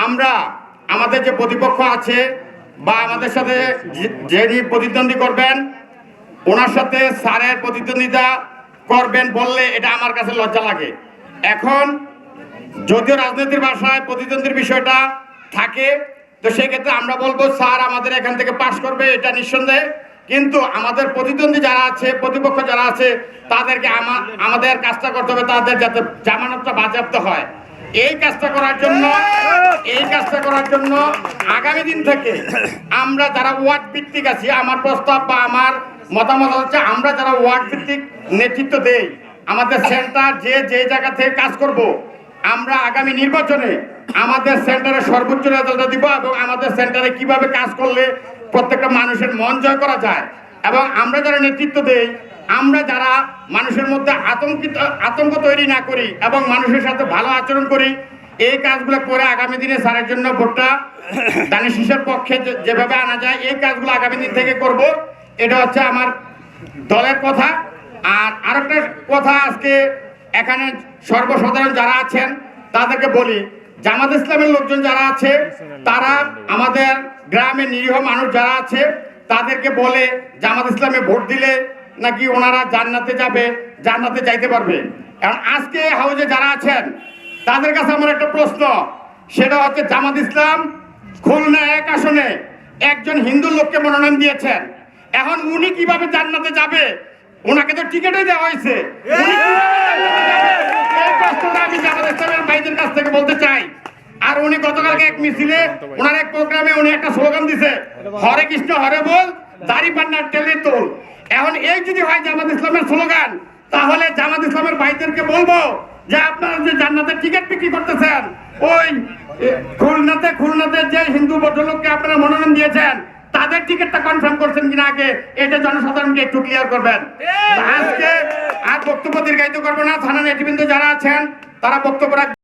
আমরা আমাদের যে প্রতিপক্ষ আছে বা আমাদের সাথে যিনি প্রতিদ্বন্দ্বী করবেন ওনার সাথে স্যারের প্রতিদ্বন্দ্বিতা করবেন বললে এটা আমার কাছে লজ্জা লাগে। এখন যদিও রাজনীতির ভাষায় প্রতিদ্বন্দ্বীর বিষয়টা থাকে, তো সেই ক্ষেত্রে আমরা বলবো স্যার আমাদের এখান থেকে পাশ করবে, এটা নিঃসন্দেহে। কিন্তু আমাদের প্রতিদ্বন্দ্বী যারা আছে, প্রতিপক্ষ যারা আছে, তাদেরকে আমাদের কাজটা করতে হবে, তাদের যাতে জামানতটা বাজেয়াপ্ত হয়। এই কাজটা করার জন্য আগামী দিন থেকে আমরা যারা ওয়ার্ড ভিত্তিক আছি, আমার প্রস্তাব বা আমার মতামত হচ্ছে আমরা যারা ওয়ার্ড ভিত্তিক নেতৃত্ব দেই, আমাদের সেন্টার যে জায়গা থেকে কাজ করব, আমরা আগামী নির্বাচনে আমাদের সেন্টারে সর্বোচ্চ রেজাল্ট দিব এবং আমাদের সেন্টারে কিভাবে কাজ করলে প্রত্যেকটা মানুষের মন জয় করা যায়, এবং আমরা যারা নেতৃত্ব দেই, আমরা যারা মানুষের মধ্যে আতঙ্ক তৈরি না করি এবং মানুষের সাথে ভালো আচরণ করি, এই কাজগুলো করে আগামী দিনে স্যারের জন্য ভোটটা দানের শীষের পক্ষে যেভাবে আনা যায়, এই কাজগুলো আগামী দিন থেকে করব। এটা হচ্ছে আমার দলের কথা। আর আরেকটা কথা, আজকে এখানে সর্বসাধারণ যারা আছেন তাদেরকে বলি, জামাত ইসলামের লোকজন যারা আছে, তারা আমাদের গ্রামের নিরীহ মানুষ যারা আছে তাদেরকে বলে জামাত ইসলামে ভোট দিলে নাকি ওনারা জান্নাতে যাবে, জান্নাতে যাইতে পারবে। কারণ আজকে হাউজে যারা আছেন তাদের কাছে আমার একটা প্রশ্ন, সেটা হচ্ছে জামাত ইসলাম খুলনা 1 আসনে একজন হিন্দু লোককে মনোনয়ন দিয়েছেন, এখন উনি কিভাবে জান্নাতে যাবে? ওনাকে তো টিকিটই দেওয়া হয়েছে। এই প্রশ্নটা আমি জামাত ইসলামের ভাইদের কাছ থেকে বলতে চাই। আর উনি গতকালকে এক মিছিলে ওনার এক প্রোগ্রামে উনি একটা স্লোগান দিছে, হরে কৃষ্ণ হরে বল, দাড়ি পান্নার টেলে তোল। এখন এই যদি হয় জামাত ইসলামের স্লোগান, তাহলে জামাত ইসলামের ভাইদেরকে বলবো যে আপনারা যে জান্নাতের টিকিট বিক্রি করতেছেন, ওই খুলনাতে যে হিন্দু ভদ্রলোককে আপনারা মনোনয়ন দিয়েছেন তাদের টিকিটটা কনফার্ম করছেন কিনা আগে এটা জনসাধারণকে একটু ক্লিয়ার করবেন। আজকে আর বক্তব্য দীর্ঘায়িত করবো না, থানা নেতৃবৃন্দ যারা আছেন তারা বক্তব্য